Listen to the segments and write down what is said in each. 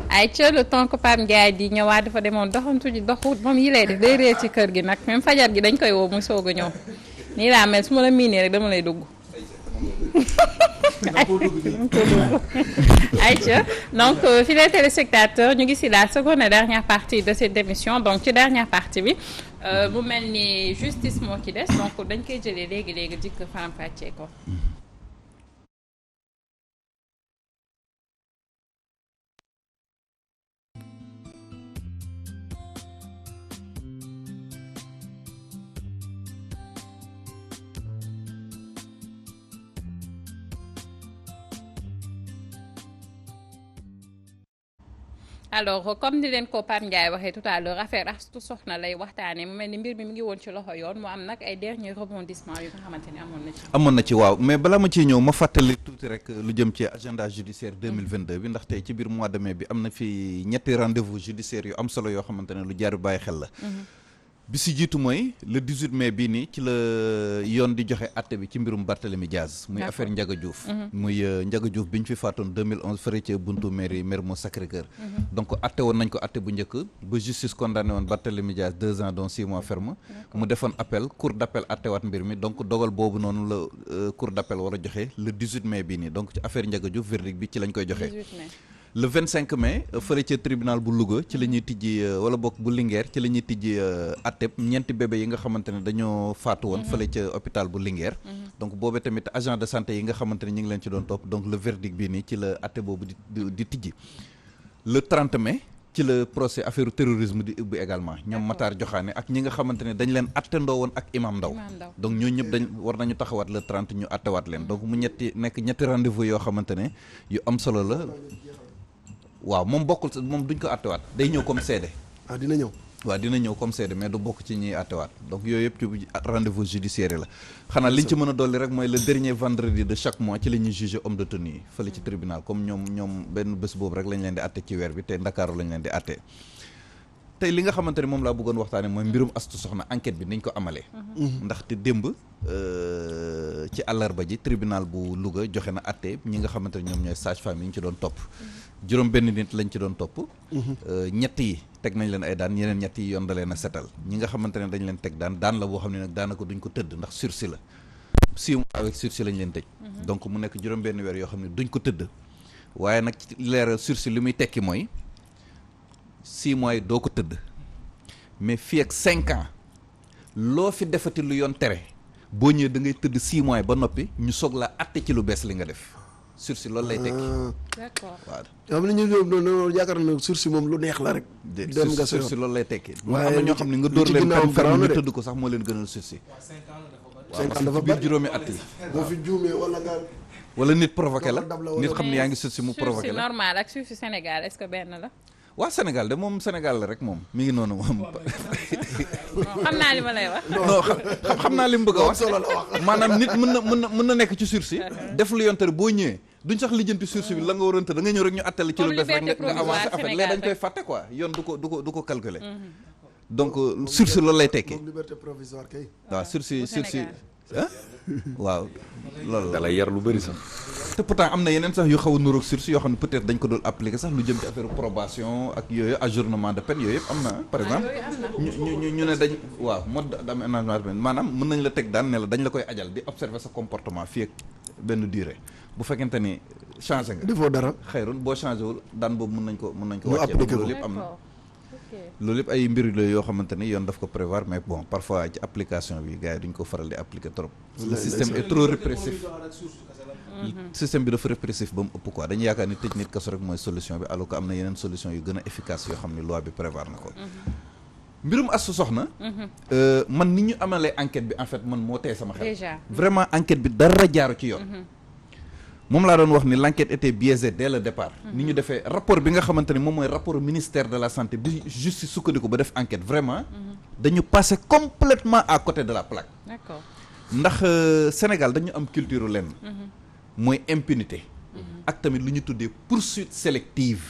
ay ca le temps que Pape Ndiaye di ñëwaat dafa demoon doxantu ji doxut moom yi lay def day réer ci kër gi nag même fajar gi dañ koy woo muy soog a ñëw nii laa mel su ma la miinee rek dama lay dugg. Aïcha donc fidèles téléspectateurs ñu ngi ci la seconde et dernière partie de cette émission donc ci dernière partie bi mu mel ni justice moo ci des donc dañ koy jëlee léegi dikk faram-fàccee ko. alors comme ni leen ko Pape Ndiaye waxee tout à l'heure affaire Astou Sokhna lay waxtaanee mu mel ni mbir mi ngi woon ci loxo yoon mu am nag ay derniers rebondissements yu nga xamante ni amoon na ci waaw mais balaa ma ciy ñëw ma fàttali tuuti rek lu jëm ci agenda judiciaire 2022 bi ndax tey ci biir mois de mai bi am na fi ñetti rendez-vous judiciaire yu am solo yoo xamante ne lu jaar bàyyi xel la. bi si jiitu mooy le 18 mai bii nii ci la yoon di joxe atte bi ci mbirum Barthélémy Diaz muy affaire Ndiaga Diouf muy Ndiaga Diouf bi ñu fi faatoon 2011 fële ca buntu mairie Mermoz Sacré-Cœur donc atte woon nañ ko atte bu njëkk ba justice condamné woon Barthélémy Diaz 2 ans dont 6 mois ferme mu defoon appel cour d'appel attewaat mbir mi donc dogal boobu noonu la cour d'appel war a joxe le 18 mai bii nii donc ci affaire Ndiaga Diouf verdict bi ci lañ koy joxe le 25 mai fële ca tribunal bu Louga ci la ñuy tijji wala bokk bu Linguère ci la ñuy tijji atteb ñeenti bébé yi nga xamante ne dañoo faatu woon fële ca hôpital bu Linguère donc boobee tamit agent de santé yi nga xamante ne ñu ngi leen ci doon topp donc le verdict bii nii ci la atte boobu di tijji le 30 mai ci la procès affaire terrorisme di ubbi également ñoom Matar Joxaane ak ñi nga xamante ne dañ leen attendoo woon ak Imam Ndaw donc ñooñu ñëpp dañ war nañu taxawaat le 30 ñu attewaat leen donc mu ñetti rendez-vous yoo xamante ne yu am solo la waaw moom bokkul moom duñ ko attewaat day ñëw comme seede. dina ñëw. waaw dina ñëw comme seede mais du bokk ci ñiy attewaat donc yooyu yëpp ci rendez-vous judiciaire la xanaa liñ ci mën a dolli rek mooy le dernier vendredi de chaque mois ci la ñuy juger homme de tenue yi fële ci tribunal comme ñoom benn bés boobu rek lañ leen di atte ci weer bi te Ndakaaru lañ leen di atte tey li nga xamante ne moom laa bëggoon waxtaane mooy mbirum Astou Sokhna enquête bi niñ ko amalee ndaxte démb ci àllarba ji tribunal bu Louga joxe na atte ñi nga xamante ne ñoom ñooy sage-femme yi ñu ci doon topp juróom benn nit lañ ci doon topp ñett yi teg nañ leen ay daan yeneen ñett yi yoon da leen a setal ñi nga xamante ne dañ leen teg daan la boo xam ne nag daanaka duñ ko tëdd ndax sursis la 6 mois avec sursis lañ leen tëj donc mu nekk juróom benn weer yoo xam ne duñ ko tëdd waaye nag ci leeral sursis li muy tekki mooy 6 mois yi doo ko tëdd mais fii ak 5 ans loo fi defati lu yoon tere boo ñëwee da ngay tëdd 6 mois yi ba noppi ñu soog laa atte ci lu bees li nga def sursis loolu lay tekki. d'accord waaw. xam ne ñu yaakaar na sursis moom lu neex la rek. dem nga sursis loolu lay tekki. waaye am na ñoo xam ne nga dóor leen fen ñu tëdd ko sax moo leen gënal sursis. 5 ans dafa biir juróomi at yi. boo fi juumee wala nga. wala nit provoqué la nit xam ne yaa ngi sursis mu provoqué la. sursis normal ak sursis Sénégal est-ce que benn la. waa Sénégal de moom Sénégal la rek moom mi ngi noonu moom. xam naa li ma lay wax. non xam naa li mu bëgg a wax maanaam nit mën na nekk ci sursis def lu yonte boo ñëwee duñ sax lijjanti sursis bi la nga waroon te da nga ñëw rek ñu attali ci lu bees rek nga avancé affaire léegi dañ koy fàtte quoi yoon du ko calculer donc sursis loolu lay tekki liberté provisoire kay. waaw sursis ah waaw loolu da lay yar lu bëri sax. te pourtant am na yeneen sax yu xaw a nuroog sursis yoo xam ne peut-être dañ ko doon appliquer sax lu jëm ci affaire probation ak yooyu ajournement de peine yooyu yëpp am na par exemple ñu ne dañ waaw mode d'aménagement de peine maanaam mën nañ la teg daan ne la dañ la koy ajal di observer sa comportement fii ak benn durée bu fekkente ni changé nga defoo dara xëyrun boo changé wul daan boobu mën nañ ko wàccee donc loolu yëpp am na loolu yëpp ay mbir la yoo xamante ni yoon daf ko prévoir mais bon parfois ci application bi gars yi duñ ko faral di appliquer trop le système est trop répressif système bi dafa répressif ba mu ëpp quoi dañu yaakaar ni tëj nit kaso rek mooy solution bi alors que am na yeneen solution yu gën a efficace yoo xam ne loi bi prévoir na ko mbirum Astou Sokhna man ni ñu amalee enquête bi en fait man moo tey sama xel vraiment enquête bi dara jaaru ci yoon moom laa doon wax ni l'enquête était biaisée dès le départ ni ñu defee rapport bi nga xamante ni moom mooy rapport ministère de la santé bi justice sukkandiku ba def enquête vraiment dañu passé complètement à côté de la plaque d'accord ndax Sénégal dañu am culture lenn mooy impunité ak tamit lu ñu tuddee poursuite sélective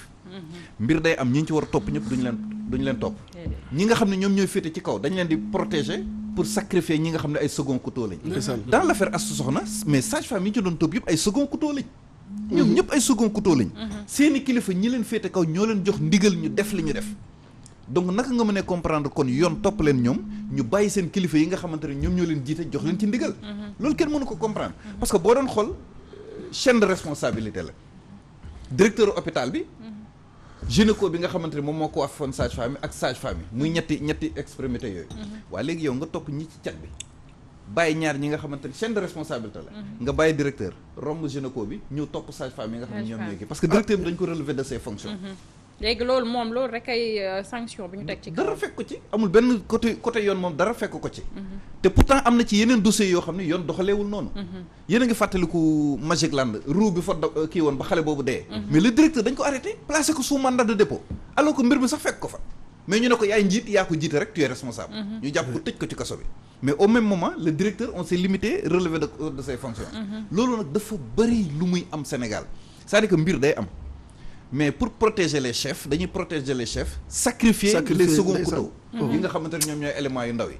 mbir day am ñi ñu ci war a topp ñëpp duñ leen topp ñi nga xam ne ñoom ñooy féete ci kaw dañ leen di protéger pour sacrifier ñi nga xam ne ay second couteau lañ dans l'affaire Astou Sokhna mais sage-femme yi ñu ci doon topp yëpp ay second couteau lañ ñoom ñëpp ay second couteau lañ. seeni kilifa ñi leen féete kaw ñoo leen jox ndigal ñu def li ñu def. donc naka nga mën a comprendre kon yoon topp leen ñoom ñu bàyyi seen kilifa yi nga xamante ne ñoom ñoo leen jiite jox leen ci ndigal. loolu kenn mënu ko comprendre. parce que boo doon xool chaîne de responsabilité la. directeur hôpital bi. gynéco bi nga xamante ne moom moo ko wax foon sage-femme ak sage-femme yi muy ñetti extrémité yooyu. waaye léegi yow nga topp ñi ci cat bi. bàyyi ñaar ñi nga xamante ne chaîne de responsabilité la. nga bàyyi directeur romb gynéco bi ñëw topp sage-femme yi nga xam ne ñoom ñoo parce que directeur bi dañ ko relever de ses fonctions. léegi loolu rek ay sanction bi ñu teg ci kaw. dara fekk ko ci amul benn côté yoon moom dara fekk ko ci. te pourtant am na ci yeneen dossiers yoo xam ne yoon doxaleewul noonu. yéen a ngi fàttaliku Magic Land roue bi fa kii woon ba xale boobu dee. mais le directeur dañ ko arrêté placé ko sous mandat de dépôt alors que mbir mi sax fekk ko fa. mais ñu ne ko yaay njiit yaa ko jiite rek tu es responsable. ñu jàpp ko tëj ko ci kaso bi. mais au même moment le directeur on s'est limité relevé de ses fonctions. loolu nag dafa bëri lu muy am Sénégal c'est-à-dire que mbir day am. mais pour protéger les chefs dañuy protéger les chefs sacrifier les seconds couteaux yi nga xamante ne ñoom ñooy éléments yu ndaw yi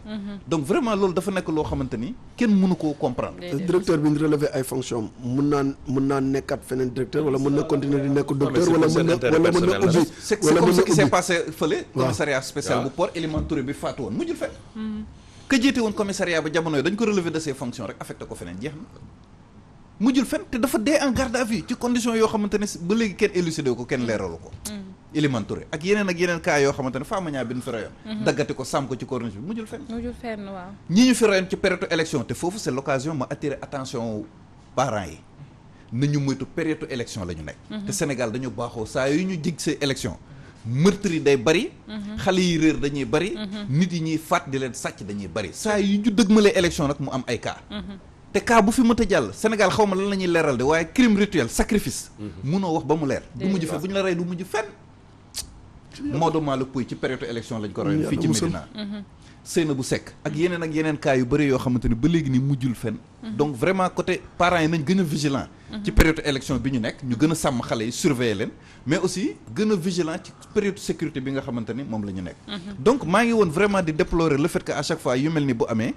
donc vraiment loolu dafa nekk loo xamante ni kenn mënu koo comprendre directeur bi ñu relever ay fonctions mun naa nekkat feneen directeur wala mën na continuer di nekk docteur wala mën na ubbi c'est comme ce qui s'est passé fële commissariat spécial bu port Elimane Touré bi faatu woon mujjul fenn ka jiite woon commissariat ba jamono yi dañ ko relever de ses fonctions rek affecté ko feneen jeex na mujjul fenn te dafa dee en garde à vue ci condition yoo xamante ne ba léegi kenn élucidé ko kenn leeralu ko Elimane Touré ak yeneen cas yoo xamante ne Famaña bi ñu fi rayoon daggate ko sàmm ko ci corniche bi mujjul fenn waaw ñi ñu fi rayoon ci période élection te foofu c'est l'occasion ma attirer attention parents yi nañu moytu période élection la ñu nekk te Sénégal dañu baaxoo saa yu ñu jig see élection meurtre yi day bari xale yi réer dañuy bari nit yi ñuy faat di leen sàcc dañuy bari saa yu ñu dëgmalee élection nag mu am ay cas te cas bu fi mënta jàll Sénégal xaw ma lan la ñuy leeral de waaye crime rituel sacrifice munoo wax ba mu leer du mujj fenn bu ñu la rey du mujj fenn Maodo Malick Pouye ci période élection lañ ko rey fii ci Médina Seynabou Seck ak yeneen cas yu bëri yoo xamante ni ba léegi ni mujjul fenn donc vraiment côté parents yi nañ gën a vigilant ci période élection bi ñu nekk ñu gën a sàmm xale yi surveiller leen mais aussi gën a vigilant ci période sécurité bi nga xamante ni moom la ñu nekk donc maa ngi woon vraiment di déplorer le fait que à chaque fois yu mel ni bu amee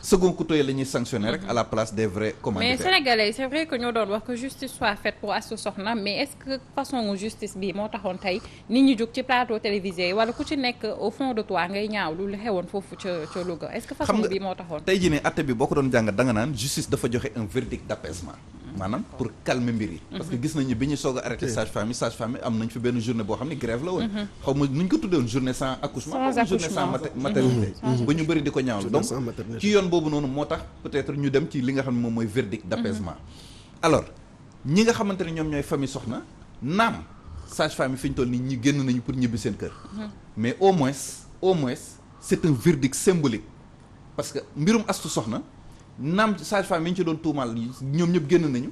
second couteau yi la ñuy sanctionner rek à la place des vrais commanditaires. mais sénégalais c'est vrai que ñoo doon wax que justice soit faite pour Astou Sokhna mais est-ce que façon justice bi moo taxoon tey nit ñi jóg ci plateau télévisé yi wala ku ci nekk au fond de toi ngay ñaaw lu xewoon foofu ca Louga est-ce que façon bi moo taxoon. tey jii ne atte bi boo ko doon jàngat da nga naan justice dafa joxe un verdict d'apaisement maanaam pour calmer mbir yi. parce que gis nañu bi ñu soog a arrêté sage-femme yi am nañ fi benn journée boo xam ne grève la woon. xaw ma nu ñu ko tuddee woon journée sans accouchement. journée sans maternité. ba ñu bëri di ko ñaawlu donc ci yoon boobu noonu moo tax peut-être ñu dem ci li nga xam ne moom mooy verdict d'apaisement. alors ñi nga xamante ne ñoom ñooy famille Sokhna naam sage-femme yi fi ñu toll nii ñi génn nañu pour ñibbi seen kër. mais au moins c'est un verdict symbolique parce que mbirum Astou Sokhna. naam sage-femme yi ñu ci doon tuumaal ñoom ñëpp génn nañu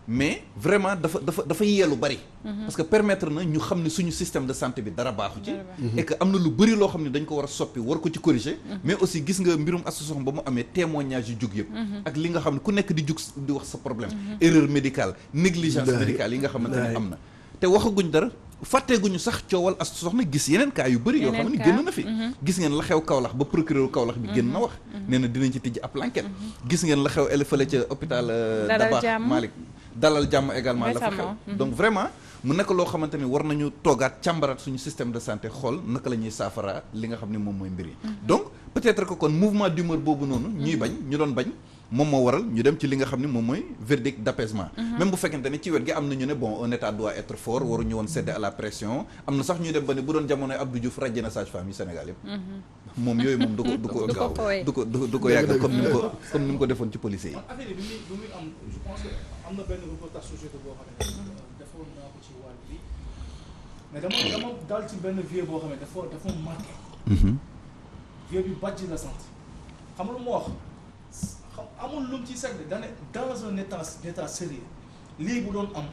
mais vraiment dafa yeelu bari parce que permettre na ñu xam ne suñu système de santé bi dara baaxu ci et que am na lu bari loo xam ne dañ ko war a soppi war ko ci corriger mais aussi gis nga mbirum Astou Sokhna ba mu amee témoignage yu jug yëpp ak li nga xam ne ku nekk di jug di wax sa problème erreur médicale négligence médicale yi nga xamante ne am na te waxaguñ dara fàtteeguñu sax coowal Astou Sokhna gis yeneen cas yu bëri yoo xam ne génn na fi gis ngeen la xew Kaolack ba procureur Kaolack bi génn na wax nee na dinañ ci tijji ab enquête gis ngeen la xew fële ca hôpital Dabakh Malick Dalal Jàmm également la fa xew donc vraiment mu nekk loo xamante ni war nañu toogaat càmbaraat suñu système de santé xool naka la ñuy saafara li nga xam ne moom mooy mbir yi donc peut-être que kon mouvement d'humeur boobu noonu ñuy bañ ñu doon bañ moom moo waral ñu dem ci li nga xam ne moom mooy verdict d'apaisement même bu fekkente ne ci wet gi am na ñu ne bon un état doit être fort waruñu woon céder à la pression am na sax ñuy dem ba ne bu doon jamonoy Abdou Diouf rajje na sage-femme yi Sénégal yëpp moom yooyu moom du ko yàgg comme ni mu ko defoon ci policiers yi affaire yi bi muy am je pense que am na benn reportage société boo xam ne defoon naa ko ci wàll bi mais dama dal ci benn vieux boo xam ne dafa marqué vieux bi Badji la sant xam nga lu mu wax amul lu mu ci segg dane dans un état sérieux lii bu doon am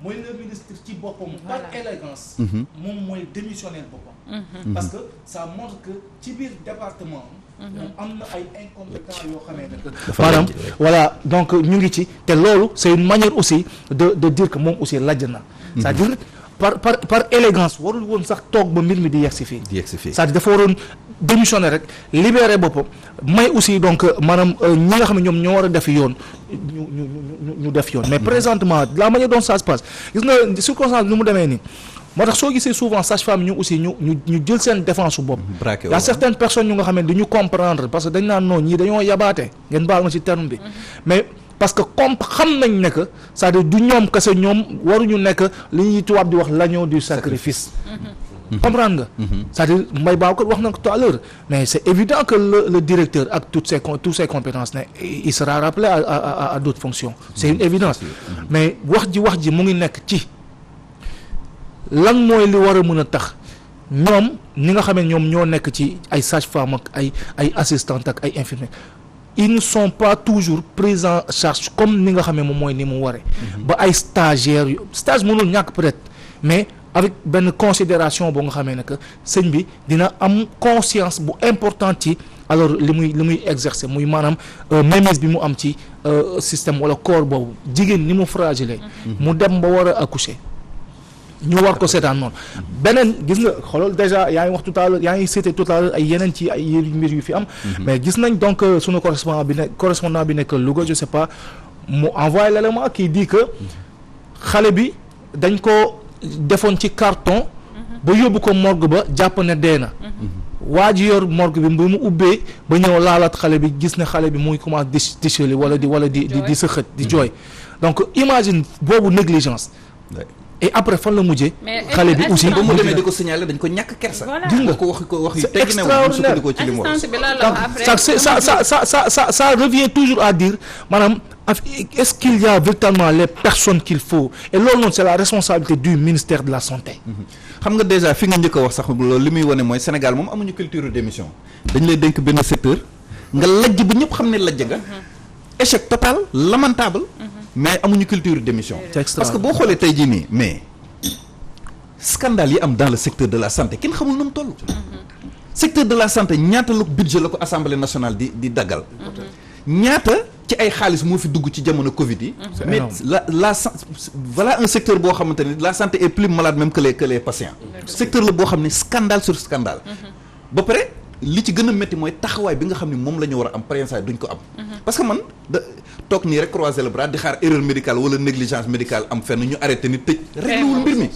mooy le ministre ci boppam par élégance moom mooy démissionnaire boppam parce que ça montre que ci biir département moom am na ay incompétents yoo xamee ne maanaam voilà donc ñu ngi ci te loolu c'est une manière aussi de dire que moom aussi lajj na c'est-à-dire par élégance warul woon sax toog ba mbir mi di yegg si fii. c'est-à-dire dafa waroon démissionner rek libérer boppam may aussi donc maanaam ñi nga xam ne ñoom ñoo war a def yoon ñu def yoon mais présentement la manière dont ça se passe gis nga circonstance bi nu mu demee nii moo tax soo gisee souvent sage-femme ñu aussi ñu jël seen défense su bopp. y a certaines personnes ñu nga xam ne du ñu comprendre parce que dañ naan non ñii dañoo yabaate ngeen baal ma ci terme bi mais parce que comme xam nañ ne que c'est-à-dire du ñoom kese ñoom waruñu nekk li ñuy tubaab di wax l'agneau du sacrifice. comprendre nga. c'est-à-dire Mbaye Babacar wax na ko tout à l'heure mais c'est évident que le directeur ak toutes ses compétences ne il sera rappelé à d'autres fonctions c'est une évidence mais wax ji mu ngi nekk ci lan mooy li war a mën a tax ñoom ñi nga xam ne ñoom ñoo nekk ci ay sages-femmes ak ay assistantes ak ay infirmiers ils ne sont pas toujours pris en charge comme ni nga xam ne moom mooy ni mu waree. ba ay stagiaires stage mënul ñàkk peut-être mais avec benn considération boo nga xamee ne que sëñ bi dina am conscience bu importante ci alors li muy exercer muy maanaam mainmise bi mu am ci système wala corps boobu jigéen ni mu fragile mu dem ba war a accoucher ñu war ko seetaan noonu beneen gis nga xoolal déjà yaa ngi wax tout à l'heure yaa ngi cité tout à l'heure ay yeneen ci ay mbir yu fi am mais gis nañ donc sunu correspondant bi nekk Louga je sais pas mu envoyé l'élément qui dit que xale bi dañ ko defoon ci carton ba yóbbu ko morgue ba jàpp ne dee na waa ji yor morgue bi ba mu ubbee ba ñëw laalaat xale bi gis ne xale bi muy commencé di ticheli wala di sëxët di jooy donc imagine boobu négligence et après fan la mujjee xale bi aussi ba mu demee di ko signaler dañ ko ñàkk kersa gis nga ko wax yu tegg new sukkandikoo ci li mu wax ça revient toujours à dire maanaam est-ce qu'il y a véritablement les personnes qu'il faut et loolu noonu c'est la responsabilité du ministère de la santé xam nga déjà fi nga njëkk a wax sax loolu li muy wane mooy Sénégal moom amuñu culture d'émission dañ lay dénk benn secteur nga lajj ba ñëpp xam ne lajj nga échec total lamentable mais amuñu culture d'émission parce que boo xoolee tey jii nii mais scandale yi am dans le secteur de la santé kenn xamul nu mu toll secteur de la santé ñaata la budget la ko Assemblée nationale di daggal ñaata ci ay xaalis moo fi dugg ci jamono Covid yi mais voilà un secteur boo xamante ni la santé est plus malade même que les patients secteur la boo xam ne scandale sur scandale ba pare li ci gën a métti mooy taxawaay bi nga xam ne moom la ñu war a am parrainage duñ ko am parce que man toog nii rek croiser le bras di xaar erreur médicale wala négligence médicale am fenn ñu arrêté ni tëj réglewul mbir mi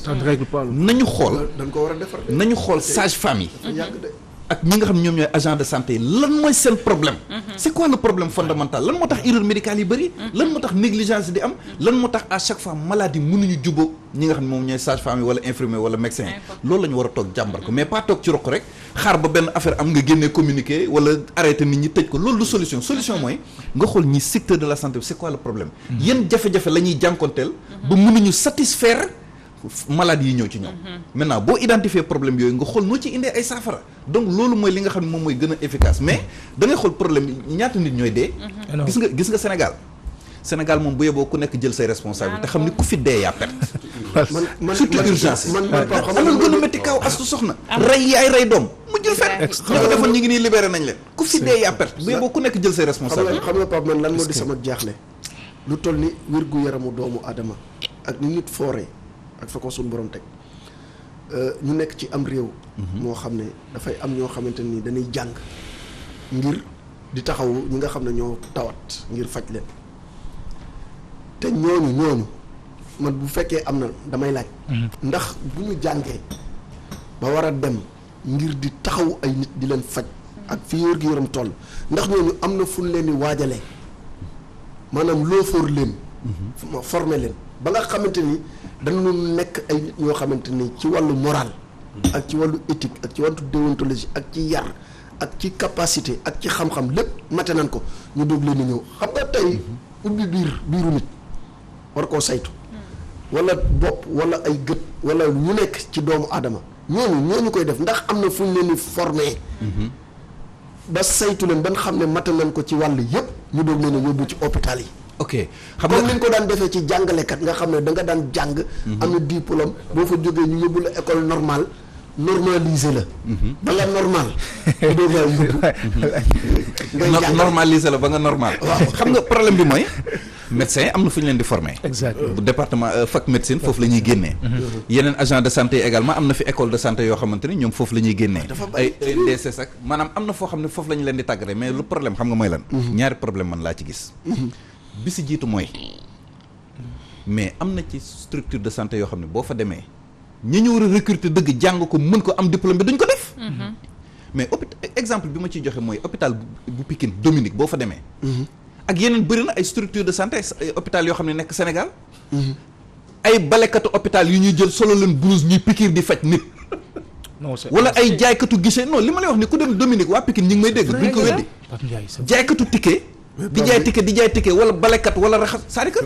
nañu xool dañ ko war a defar nañu xool sage-femme yi ak ñi nga xam ne ñoom ñooy agent de santé yi lan mooy seen problème c'est quoi le problème fondamental lan moo tax erreur médicale yi bëri lan moo tax négligence di am lan moo tax à chaque fois maladie mënuñu jubóog ñi nga xam ne moom ñooy sage-femme yi wala infirmier wala médecin yi loolu la ñu war a toog jàmbar ko mais pas toog ci roq rek xaar ba benn affaire am nga génnee communiqué wala arrêté nit ñi tëj ko loolu du solution mooy nga xool ñi secteur de la santé c'est quoi le problème yan jafe-jafe la ñuy jànkonteel ba mënuñu satisfaire maladies yi ñëw ci ñoom maintenant boo identifier problème yooyu nga xool noo ci indee ay saafara donc loolu mooy li nga xam ne moom mooy gën a efficace mais da ngay xool problème ñaata nit ñooy dee gis nga Sénégal moom bu yeboo ku nekk jël say responsabilités te xam ni ku fi dee yaa perte surtout urgence alal gën a métti kaw astu soxna rey yaay rey doom mu jël fet ñi ko defoon ñi ngi nii libéré nañ leen ku fi dee yaa perte bu yeboo ku nekk jël say responsabilités xam nga Pape man lan moo di sama jaaxle lu toll ni wér-gu-yaramu doomu aadama ak ni nit fooree ak fa ko suñu borom teg ñu nekk ci am réew moo xam ne dafay am ñoo xamante ni dañuy jàng ngir di taxawu ñi nga xam ne ñoo tawat ngir faj leen te ñooñu man bu fekkee am na damay laaj ndax bu ñu jàngee ba war a dem ngir di taxawu ay nit di leen faj ak fi wér-gu-yaram toll ndax ñooñu am na fu ñu leen di waajalee maanaam loo for leen former leen ba nga xamante ni dañu nekk ay nit ñoo xamante ni ci wàllu moral ak ci wàllu éthique ak ci wàllu déontologie ak ci yar ak ci capacité ak ci xam-xam lépp mate nañ ko ñu doog leen di ñëw xam nga tey ubbi biiru nit war koo saytu wala bopp wala ay gët wala ñu nekk ci doomu aadama ñooñu koy def ndax am na fu ñu leen di former ba saytu leen ba nga xam ne mate nañ ko ci wàll yëpp ñu doog leen a yóbbu ci hôpital yi ok xam nga comme ni ñu ko daan defee ci jàngalekat nga xam ne da nga daan jàng am na diplôme boo fa jógee ñu yóbbu la école normale normalisé la ba nga normal ñu doog laa yóbbu normalisé la ba nga normal xam nga problème bi mooy médecin am na fu ñu leen di former. exactement bu département fac médecine foofu la ñuy génnee. yeneen agent de santé également am na fi école de santé yoo xamante ni ñoom foofu la ñuy génnee. ay DSS ak maanaam am na foo xam ne foofu la ñu leen di tàggatee mais le problème xam nga mooy lan. ñaari problème man laa ci gis. bi si jiitu mooy mais am na ci structure de santé yoo xam ne boo fa demee ñi ñu war a recruter dëgg jàng ko mën ko am diplôme bi duñ ko def. mais exemple bi ma ciy joxe mooy hôpital bu Pikine Dominique boo fa demee. ak yeneen bëri na ay structure de santé ay hôpital yoo xam ne nekk Sénégal. ay balekatu hôpital yu ñuy jël solo leen blouse ñuy pikiir di faj nit. wala ay jaaykatu guichet non li ma lay wax ni ku dem Dominique waa Pikine ñi ngi may dégg duñ ko weddi. jaaykatu ticket. di jaay ticket wala balekat wala raxas c'est-à-dire que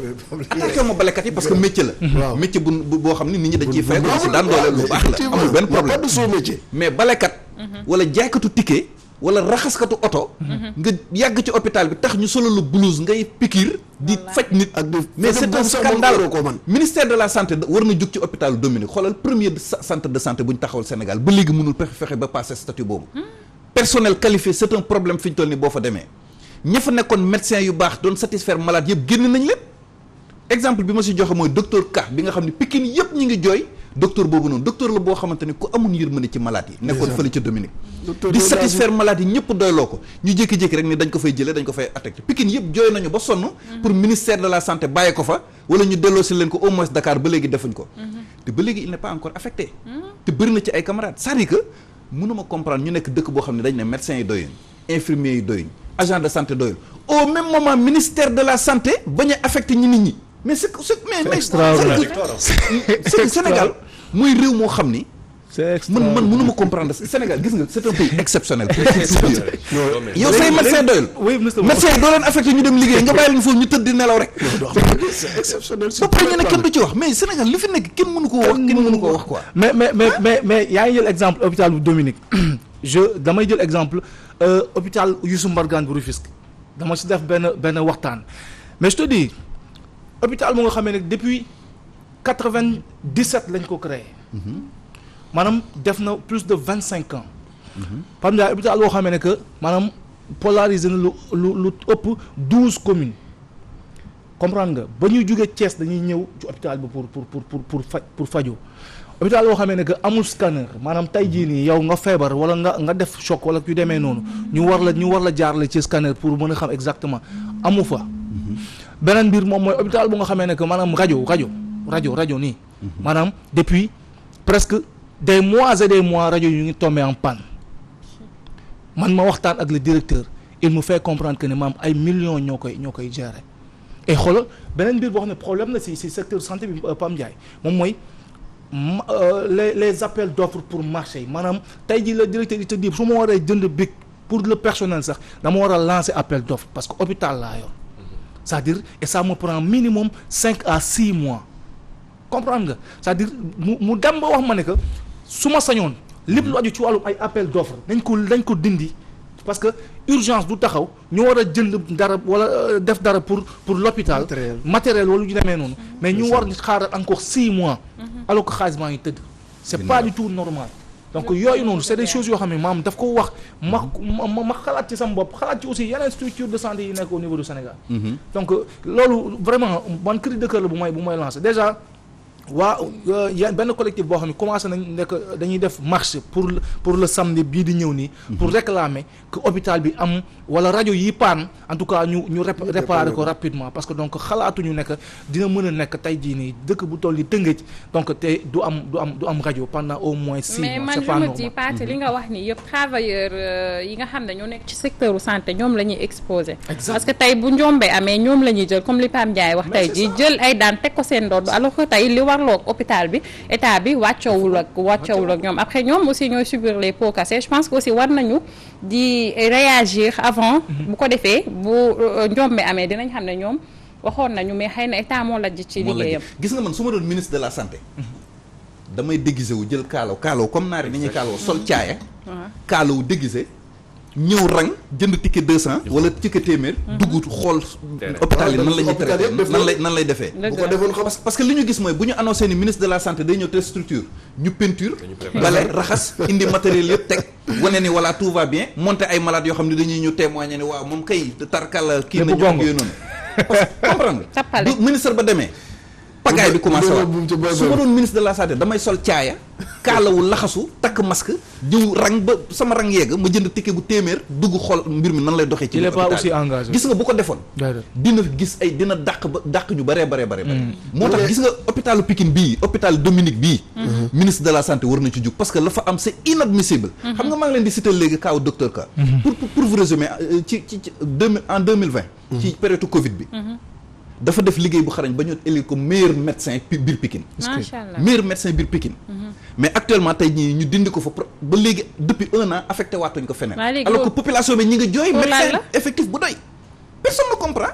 attaqué ma balekat yi parce que métier la. métier boo xam ni nit ñi dañ ciy fay ko si daan doole lu baax la amul benn problème mais balekat wala jaaykatu ticket wala raxaskatu oto nga yàgg ci hôpital bi tax ñu solo lu blouse ngay pikiir di faj nit ak mais c'est un scandale ministère de la santé war na jóg ci hôpital Dominique xoolal premier centre de santé bu ñu taxawal Sénégal ba léegi mënul fexe ba passer statut boobu personnel qualifié c'est un problème fi ñu toll ni boo fa demee ña fa nekkoon médecin yu baax doon satisfaire malade yëpp génn nañ leen exemple bi ma si joxe mooy docteur Ka bi nga xam ne Pikine yëpp ñi ngi jooy docteur boobu noonu docteur la boo xamante ne ku amul yërmande ci malade yi nekkoon fële ca Dominique di satisfaire malade yi ñëpp doyloo ko ñu jékki-jékki rek ni dañ ko fay jëlee dañ ko fay attaqué Pikine yëpp jooy nañu ba sonn pour ministère de la santé bàyyi ko fa wala ñu delloo si leen ko au moins Dakar ba léegi defuñ ko te ba léegi il n'est pas encore affecté te bëri na ci ay camarades c'est-à-dire que mënuma comprendre ñu nekk dëkk boo xam ne dañ ne médecins yi doyuñ infirmiers yi doyuñ agent de santé doyul au même moment ministère de la santé bañ a affecté ñi nit ñi mais c'est Sénégal mooy réew moo xam ni man mënuma comprendre Sénégal gis nga c'est un pays exceptionnel yow say médecin doyul médecin yi doo leen affecté ñu dem liggéey nga bàyyi leen foofu ñu tëdd di nelaw rek c'est exceptionnel ba pare ñu ne kenn du ci wax mais Sénégal li fi nekk kenn mënu koo wax quoi mais yaa ngi jël exemple hôpital bu Dominique damay jël exemple hôpital Youssou Mbargane bu Rufisque dama si def benn waxtaan mais je te dis hôpital mu nga xamee ne depuis 97 lañ ko créé maanaam def na plus de 25 ans Pam Ndiaye hôpital boo xamee ne que maanaam polarisé na lu ëpp 12 communes comprendre nga ba ñuy jógee Thiès dañuy ñëw ci hôpital bi pour faju hôpital boo xamee ne que amul scanner maanaam tey jii nii yow nga feebar wala nga def choc wala yu demee noonu ñu war la jaarale ci scanner pour mën a xam exactement amu fa beneen mbir moom mooy hôpital bu nga xamee ne que maanaam rajo nii maanaam depuis presque des mois et des mois rajo yu ngi tombé en panne man ma waxtaan ak le directeur il me fait comprendre que ne maam ay millions ñoo koy gérer et xoolal beneen mbir boo xam ne problème la si secteur santé bi Pam Ndiaye moom mooy les appels d'offres pour marché yi maanaam tey jii le directeur te dit su ma waree jënd bic pour le personnel sax dama war a lancer appel d'offres parce que hôpital laa yor c'est-à-dire et ça me prend minimum 5 à 6 mois comprendre nga c'est-à-dire mu dem ba wax ma ne que su ma sañoon lépp lu aju ci wàllu ay appel d'offres dañ ko dindi parce que urgence du taxaw ñu war a jënd dara wala def dara pour l'hôpital matériel wala ñu demee noonu mais ñu war xaaral encore 6 mois alors que xaalis maa ngi tëdd c'est pas du tout normal donc yooyu noonu c'est des choses yoo xam ne maam daf ko wax ma xalaat ci sama bopp xalaat ci aussi yeneen structure de santé yi nekk au niveau du Sénégal donc loolu vraiment man cri de cœur la bu may lancer déjà benn collectif boo xam ne commencé nañ nekk dañuy def marche pour le samedi bii di ñëw nii pour réclamer que hôpital bi am wala rajo yi paan en tout cas ñu réparer ko rapidement parce que donc xalaatuñu nekk dina mën a nekk tey jii nii dëkk bu toll ni Tëngéej donc te du am rajo pendant au moins 6 mois. mais man je me dis Pathé li nga wax nii yëpp travailleurs yi nga xam ne ñoo nekk ci secteur santé ñoom la ñuy exposé parce que tey bu njombee amee ñoom la ñuy jël comme li Pam Ndiaye wax tey jii jël ay daan teg ko seen ndodd alors que tey li warloog hôpital bi état bi wàccoowul ak ñoom après ñoom aussi ñooy subir les pots cassés je pense que aussi war nañu di réagir avant bu ko defee bu njombe amee dinañ xam ne ñoom waxoon nañu mais xëy na état moo lajj ci liggéeyam gis nga man su ma doon ministre de la santé damay déguisé wu jël kaalaw comme naari ni ñuy kaalaw sol caaya kaalaw déguisé ñëw rang jënd ticket 200 wala ticket téeméer dugg xool hôpital yi nan la ñuy traité nan lay defee bu ko defoon xam parce que li ñu gis mooy bu ñu annoncé ni ministre de la santé day ñëw te structure ñu peinture bale raxas indi matériel yëpp teg wane ni voilà tout va bien monter ay malades yoo xam ne dañuy ñëw témoigner ni waaw moom kay tarkal kii nañu ak yooyu noonu parce que comprendre nga bu ministre ba demee pagaay bi commencé waat su ma doon ministre de la santé damay sol caaya kaalawu laxasu takk masque jiw rang ba sama rang yegg ma jënd ticket bu téeméer dugg xool mbir mi nan lay doxee ci il est pas aussi engagé gis nga bu ko defoon dina gis ay dina dàq ñu bare moo tax gis nga hôpitalu Pikine bii hôpital Dominique bii ministre de la santé war na ci jug parce que la fa am c'est inadmissible xam nga maa ngi leen di citer léegi kaaw docteur Ka pour vous résumer en 2020 ci période Covid bi dafa def liggéey bu xarañ ba ñu élire ko meilleur médecin biir Pikine meilleur médecin biir Pikine mais actuellement tey ñii ñu dindi ko fa ba léegi depuis 1 an affecté waatuñ ko feneen alors que population bi ñi nga jooy médecin effectif bu doy personne ne comprend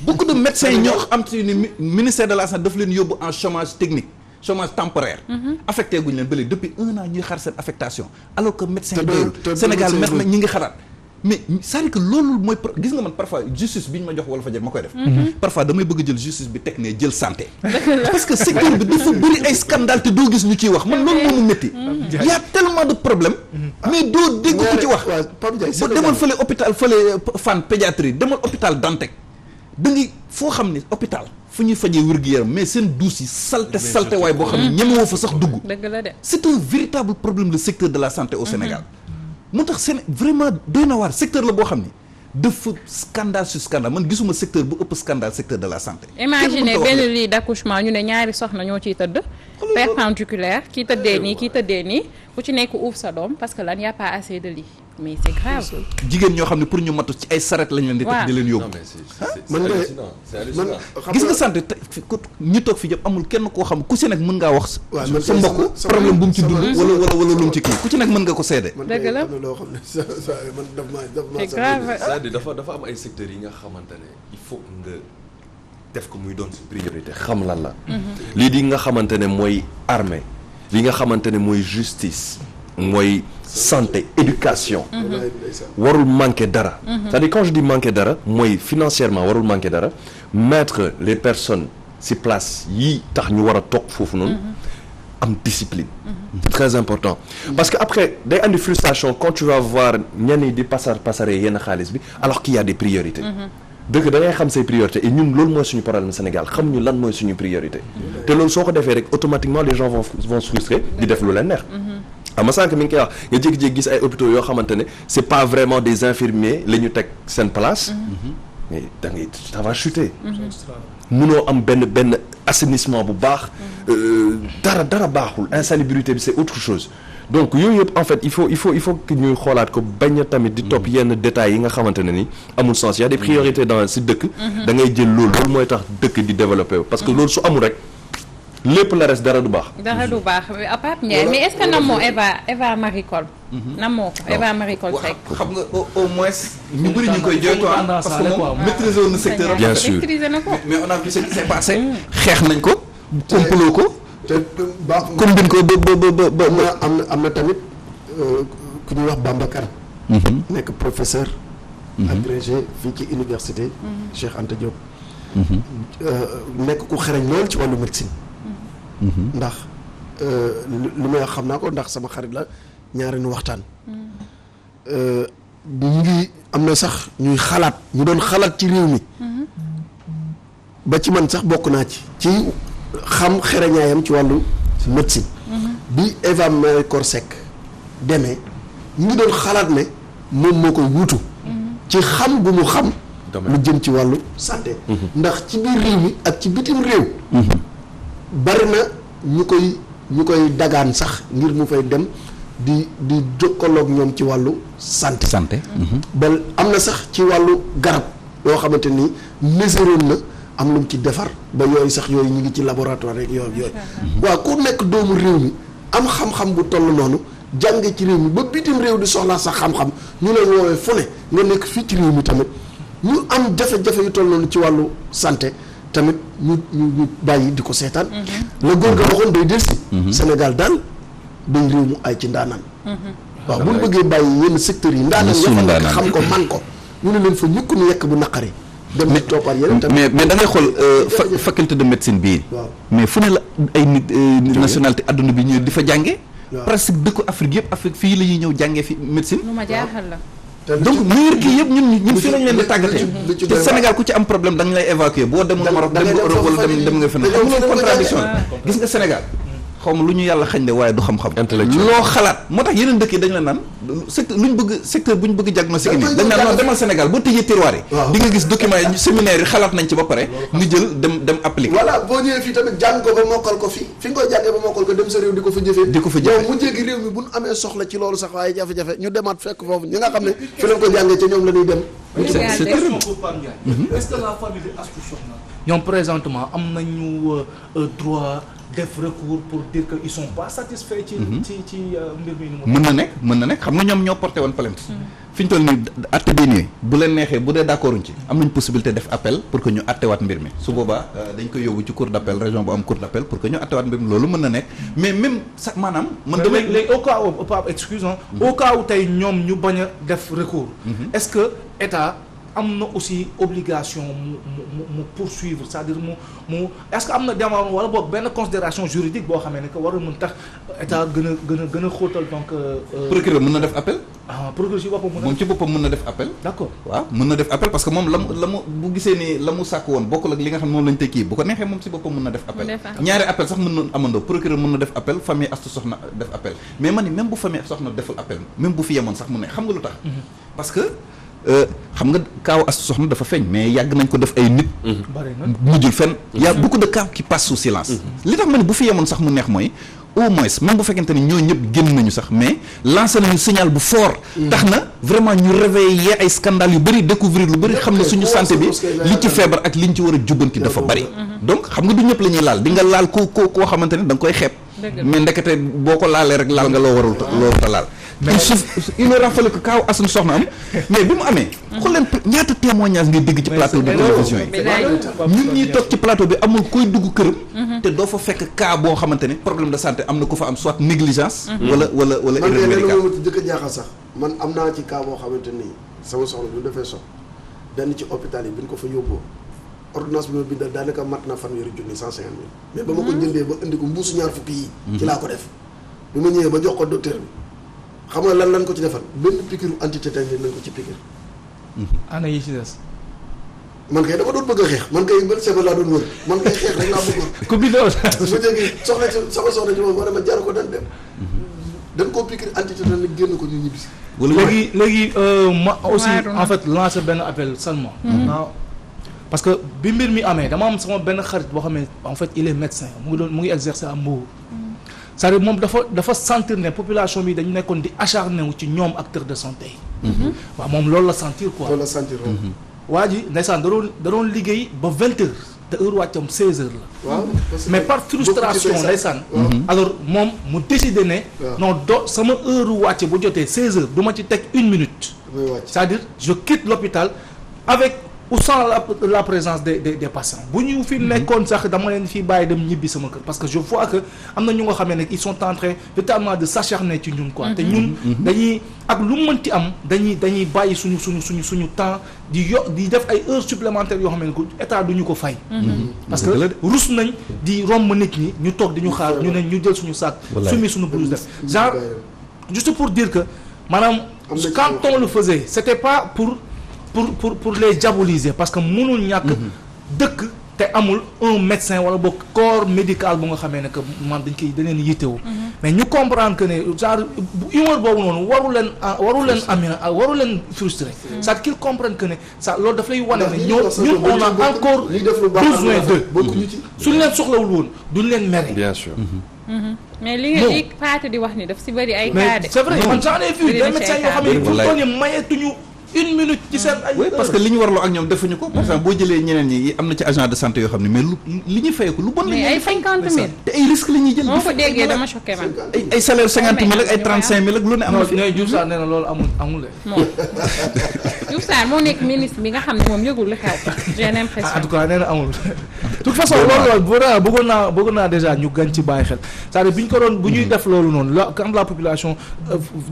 beaucoup de médecins ñoo am ci ni ministère de la santé daf leen yóbbu en chômage technique chômage temporaire affecté guñu leen ba léegi depuis 1 an ñuy xaar seen affectation alors que médecin doyul Sénégal met na ñi ngi xalaat mais c'est-à-dire que loolu mooy gis nga man parfois justice bi ñu ma jox wala fa jël ma koy def parfois damay bëgg jël justice bi teg ne jël santé parce que secteur bi dafa bëri ay scandale te doo gis ñu ciy wax man loolu moo mu métti y a tellement de problèmes mais doo dégg ku ci wax ba demal fële hôpital fële Fann pédiatrie demal hôpital Dantec da ngay foo xam ne hôpital fu ñuy fajee wér-gu-yaram mais seen douche yi salte waaye boo xam ne ñemewoo fa sax dugg c'est un véritable problème le secteur de la santé au Sénégal moo tax seen vraiment doy na waar secteur la boo xam ni dafa scandale sur scandale man gisuma secteur bu ëpp scandale secteur de la santé. imaginez benn lit d'accouchement ñu ne ñaari soxna ñoo ciy tëdd. perpendiculaire kii tëddee nii kii tëddee nii ku ci nekk uuf sa doom parce que lan y a pas assez de lit mais c'est grave. jigéen ñoo xam ne pour ñu matu ci ay saret lañ leen di teg di leen yóbbu. man gis nga santé ñi toog fi jëpp amul kenn koo xam ku ci nekk mën ngaa wax. sa mbokk problème bu mu ci dund wala lu mu ci kii ku ci nekk mën nga ko seede. dëgg la loo xam ne man c'est grave. c'est-à-dire dafa am ay secteurs yi nga xamante ne il faut nga def ko muy doon sa priorité xam lan la. lii di nga xamante ne mooy armée li nga xamante ne mooy justice mooy santé éducation. warul manquer dara. c'est-à-dire quand je dis manquer dara mooy financièrement warul manquer dara mettre les personnes ci place yi tax ñu war a toog foofu noonu. am discipline. C'est très important parce que après day andi frustration quand tu vas voir ñenn ñi di pasare yenn xaalis bi alors qu'il y a des priorités. dëgg da ngay xam say priorités et ñun loolu mooy suñu problème Sénégal xamuñu lan mooy suñu priorité. te loolu soo ko defee rek automatiquement les gens vont se frustrer di def lu leen neex. ama sànq mi ngi koy wax nga jékki-jékki gis ay hôpitaux yoo xamante ne c'est pas vraiment des infirmiers la ñu teg seen place. mais da ngay ça va chuter. mënoo am benn assainissement bu baax. dara baaxul insalubrité bi c'est autre chose. donc yooyu yëpp en fait il faut que ñuy xoolaat ko bañ a tamit di topp yenn détails yi nga xamante ne ni amul sens y a des priorités dans si dëkk. da ngay jël loolu mooy tax dëkk di développer parce que loolu su amul rek lépp la reste dara du baax. dara du baax Pape Ndiaye mais est-ce que namoo Eva Marie Coll. namoo ko Eva Marie Coll Seck. xam nga au moins. ñu bëri ñu koy jooytu parce que moom maîtriser woon na secteur. bien sûr maîtriser na ko. mais on a vu ce qui s'est passé. xeex nañ ko. complot ko. te baax combine ko ba am na tamit ku ñuy wax Bamba Kane nekk professeur agrégé fii ci université Cheikh Anta Diop nekk ku xereñ lool ci wàllu médecine ndax li may wax xam naa ko ndax sama xarit la ñaari nu waxtaan ñu ngi am na sax ñuy xalaat ñu doon xalaat ci réew mi ba ci man sax bokk naa ci xam xereñaayam ci wàllu médecine bi Eva Marie Coll Seck demee ñu ngi doon xalaat ne moom moo koy wuutu ci xam gu mu xam lu jëm ci wàllu santé ndax ci biir réew mi ak ci bitim réew bari na ñu koy dagaan sax ngir mu fay dem di jokkaloog ñoom ci wàllu santé ba am na sax ci wàllu garab yoo xamante ni mesuroon na am lu mu ci defar ba yooyu sax yooyu ñu ngi ci laboratoire rek yooyu waaw ku nekk doomu réew mi am xam-xam bu toll noonu jàng ci réew mi ba bitim réew di soxlaa sax xam-xam ñu lay woowee fu ne nga nekk fii ci réew mi tamit ñu am jafe-jafe yu toll noonu ci wàllu santé tamit ñu bàyyi di ko seetaan la góor ga waxoon day delsi Sénégal daal day réew mu ay ci ndaanaan waaw bu ñu bëggee bàyyi yenn secteurs yi ndaanaan ya fa nekk xam ko man ko ñu ne leen fa ñukk nu yekk bu naqari dem na toppaat yeneen tamit mais da ngay xool faculté de médecine bii. mais fu ne la ay nit nationalité adduna bi ñëw di fa jànge presque dëkku Afrique yëpp Afrique fii la ñuy ñëw jàngee fi médecine. lu ma jaaxal la. donc meilleur kii yëpp ñun fii lañ leen di tàggatee te Sénégal ku ci am problème dañ lay évacuer boo dem nga Maroc dem nga Europe wala dem nga feneen xam nga contradiction gis nga Sénégal xaw ma lu ñu yàlla xañ de waaye du xam-xam loo xalaat moo tax yeneen dëkk yi dañ la naan secteur bu ñu bëgg diagnostic nii dañ naan non demal Sénégal boo tëjee tiroir yi di nga gis documents yi séminaire yi xalaat nañ ci ba pare ñu jël dem appliquer voilà boo ñëwee fii tamit jàng ko ba mokkal ko fi nga koy jàngee ba mokkal ko dem sa réew di ko fa jëfee yow mu jéggi réew mi bu ñu amee soxla ci loolu sax waaye jafe-jafe ñu demaat fekk foofu ñi nga xam ne fi lañ ko jàngee ca ñoom la ñuy dem est-ce que la famille de Astou Sokhna ñoom présentement am nañu droit def recours pour dire que ils sont pas satisfaits ci mbir mi mën na nekk xam nga ñoom ñoo porté woon plainte fi ñu toll nii atte bi nii bu leen neexee bu dee d'accorduñ ci am nañ possibilité def appel pour que ñu attewaat mbir mi su boobaa dañ koy yóbbu ci cour d'appel région bu am cour d'appel pour que ñu attewaat mbir mi loolu mën na nekk mais même sax maanaam man damay léegi au cas où pas excuse au cas où tey ñoom ñu bañ a def recours est-ce que état am na aussi obligation mu poursuivre c'est-à-dire mu est-ce que am na jamono wala boog benn considération juridique boo xamee ne que war a mën tax état gën a xóotal donc. procureur mën na def appel. procureur ci boppam moom ci boppam mën na def appel. d'accord waaw mën na def appel parce que moom la mu bu gisee ni la mu sàkk woon bokkul ak li nga xam ne moom lañ tey kii bu ko neexee moom ci boppam mën na def appel. ñaari appel sax mën na amandoo procureur mën na def appel famille Astou Sokhna def appel mais man ni même bu famille Astou Sokhna deful appel même bu fi yemoon sax mu ne xam nga lu tax. parce que. xam nga kaaw Astou Sokhna dafa feeñ mais yàgg nañ ko def ay nit mujjul fenn y a beaucoup de cas qui passent sous silence li tax ma ne bu fi yemoon sax mu neex mooy au moins même bu fekkente ni ñoo ñëpp génn nañu sax mais lancé nañu signal bu fort tax na vraiment ñu réveiller ay scandale yu bëri découvrir lu bëri xam ne suñu santé bi li ci feebar ak liñ ci war a jubbanti dafa bëri donc xam nga du ñëpp la ñuy laal di nga laal koo xamante ni da nga koy xeeb mais ndekete boo ko laalee rek laal nga loo warul ta laal il aura fallu que kaaw Astou Sokhna am mais bi mu amee xool leen ñaata témoignage ngay dégg ci plateau de télévision yi ñun ñuy toog ci plateau bi amul koy dugg këram te doo fa fekk cas boo xamante ne problème de santé am na ku fa am soit négligence wala erreur médicale man de jëkk a jaaxal sax man am naa ci cas boo xamante nii sama soxla bi defee sox benn ci hôpital yi bi ñu ko fa yóbboo ordonnance bi ma bindal daanaka mat na fanweeri junni 150 000 mais ba ma ko jëndee ba indi ko mbuusu ñaar fukki yi ci laa ko def bi ma ñëwee ba jox ko docteur bi xam nga lan ko ci defal benn piqûre antitétanique lañ ko ci piqûre. ana yi ci des. man kay dama doon bëgg a xeex man kay benn seconde laa doon wër man kay xeex rek laa bëggoon. ku bindoo su ma jógee sama soxna ci moom ma ne ma jar ko dañ dem. dañ koo piqûre antitétanique génn ko ñu ñibbisi. léegi ma aussi en fait lancer benn appel seulement. parce que bi mbir mi amee dama am sama benn xarit boo xam ne en fait il est médecin mu ngi exercer à Mbour. c'est-à-dire moom dafa sentir ne population bi dañu nekkoon di acharné wu ci ñoom acteurs de santé yi. waaw moom loolu la sentir quoi. loolu la sentir waa ji ndeysaan da doon liggéey ba 20 heures te heure wàccam 16 heures la. waaw mais par frustration ndeysaan. alors moom mu décidé ne. non sama heure wàcc bu jotee 16 heures du ma ci teg 1 minute. c'est-à-dire je quitte l'hôpital avec ou sans la présence des patients bu ñu fi nekkoon sax dama leen fi bàyyi dem ñibbi sama kër parce que je vois que am na ñu nga xam ne ils sont en train véritablement de s'acharner ci ñun quoi te ñun dañuy ak lu mënti am dañuy bàyyi suñu temps di def ay heures supplémentaires yoo xam ne état du ñu ko fay parce que rus nañ di romb nit ñi ñu toog di ñu xaar ñu ne ñu jël suñu sac sumi suñu blouse def genre juste pour dire que maanaam quand on le faisait c'était pas pour les diaboliser parce que mënul ñàkk dëkk te amul un médecin wala boog corps médical bu nga xamee ne que man dañ leen yittewu mais ñu comprendre que ne genre humeur boobu noonu waru leen frustré c'est-à-dire qu'ils comprennent que ne ça loolu daf lay wane ne ñun on a encore besoin d'eux suñu leen soxlawul woon duñ leen mere bien sûr mais li nga paate di wax ni daf si bëri ay cas de c'est vrai man j'en ai vu des médecins yoo xam ne fu toll nii mayeetuñu 1 minute ci seen ay. oui parce que li ñu warloo ak ñoom defuñu ko. par exemple boo jëlee ñeneen ñi am na ci agent de santé yoo xam ne mais li ñuy fayee ko lu bon. mais ay 50 000 te ay risques la ñuy jël. moo ko déggee dama choqué man. ay salaire 50 000 ak ay 35 000 ak lu ne am na fi. non Diouf Sarr nee na loolu amul de. moom Diouf Sarr moo nekk ministre bi nga xam ne moom yëgul li xew. j'ai l'impression en tout cas nee na amul. de toute façon loolu bëggoon naa déjà ñu gën ci bàyyi xel c'est-à-dire bi ñu ko doon bu ñuy def loolu noonu quand la population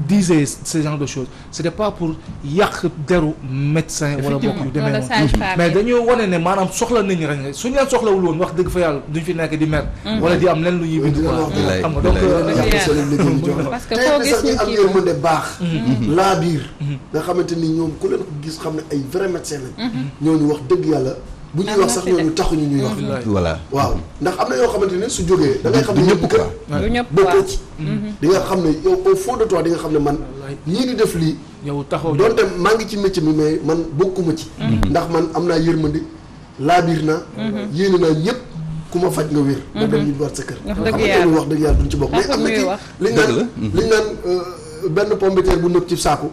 disait ce genre de choses c'était pas pour yàq deru médecin wala bokk yu demee wala noonu sage-femme mais dañoo wane ne maanaam soxla nañu rek suñu leen soxlawul woon wax dëgg fa yàlla duñ fi nekk di mer wala di am leen lu ñuy bind quoi xam nga donc parce que foo gis ñu am yërmande baax laa biir nga xamante ni ñoom ku leen ko gis xam ne ay vrai médecin lañ ñooñu wax dëgg yàlla bu ñuy wax sax ñooñu taxuñu ñuy wax voilà waaw ndax am na yoo xamante ne su jógee da ngay xam ne ñëpp kat du ñëpp bokkoo ci di nga xam ne yow au fond de toi di nga xam ne man ñii di def lii yow taxaw doonte maa ngi ci métier mi mais man bokkuma ci ndax man am naa yërmande laabiir naa yéene naa ñëpp ku ma faj nga wér nga dem ñu war sa kër xam nga wax dëgg yàlla duñ ci bokk mais am na ci liñ naan benn pomme de terre bu nëb ci saaku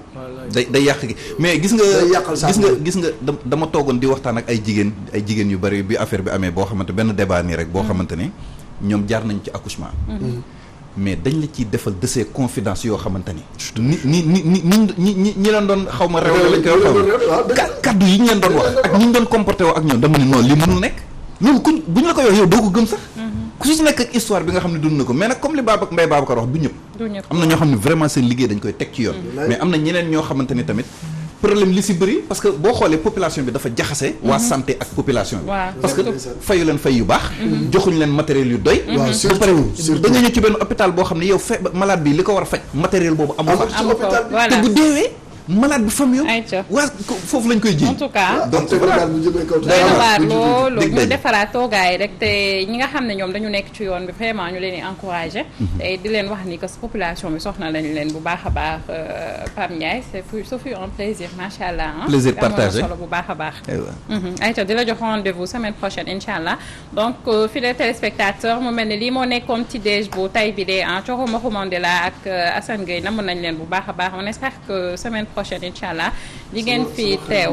day yàq gi mais gis nga dama toogoon di waxtaan ak ay jigéen yu bari bi affaire bi amee boo xamante benn débat nii rek boo xamante ni ñoom jaar nañ ci accouchement mais dañ la ciy defal de ces confidences yoo xamante ni ñi leen doon xaw ma réew lañ koy xaw kaddu yi ñu leen doon wax ak ñi ñu doon comporté woo ak ñoom dama ne noonu li mënul nekk loolu kuñ bu ñu la ko wax yow doo ko gëm sax ku si nekk ak histoire bi nga xam ne dund na ko mais nag comme li Mbaye Babacar wax du ñëpp am na ñoo xam ne vraiment seen liggéey dañ koy teg ci yoon mais am na ñeneen ñoo xamante ni tamit problème li si bëri parce que boo xoolee population bi dafa jaxase waa santé ak population bi parce que fayu leen fay yu baax joxuñ leen matériel yu doy ba pare da nga ñëw ci benn hôpital boo xam ne yow malade bi li ko war a faj matériel boobu amul fa te bu deewee malade bi fam yow waa foofu lañ koy ji en tout cas donc doy na waar loolu ñu defaraat toogaay rek te ñi nga xam ne ñoom dañu nekk ci yoon bi vraiment ñu leen di encouragé te di leen wax ni que population bi soxna lañu leen bu baax a baax Pape Ndiaye ce fut un plaisir macha allah plaisir partagé solo bu baax a baax ayca di la jox rendez-vous semaine prochaine incha allah donc fidèles téléspectateurs mu mel ne lii moo nekkoon ci déj bu tay bi de Thioro Maxu Mandela ak Assane Gueye namoon nañ leen bu baax a baax on espère que semaine prochaine incha allah di ngeen fi teew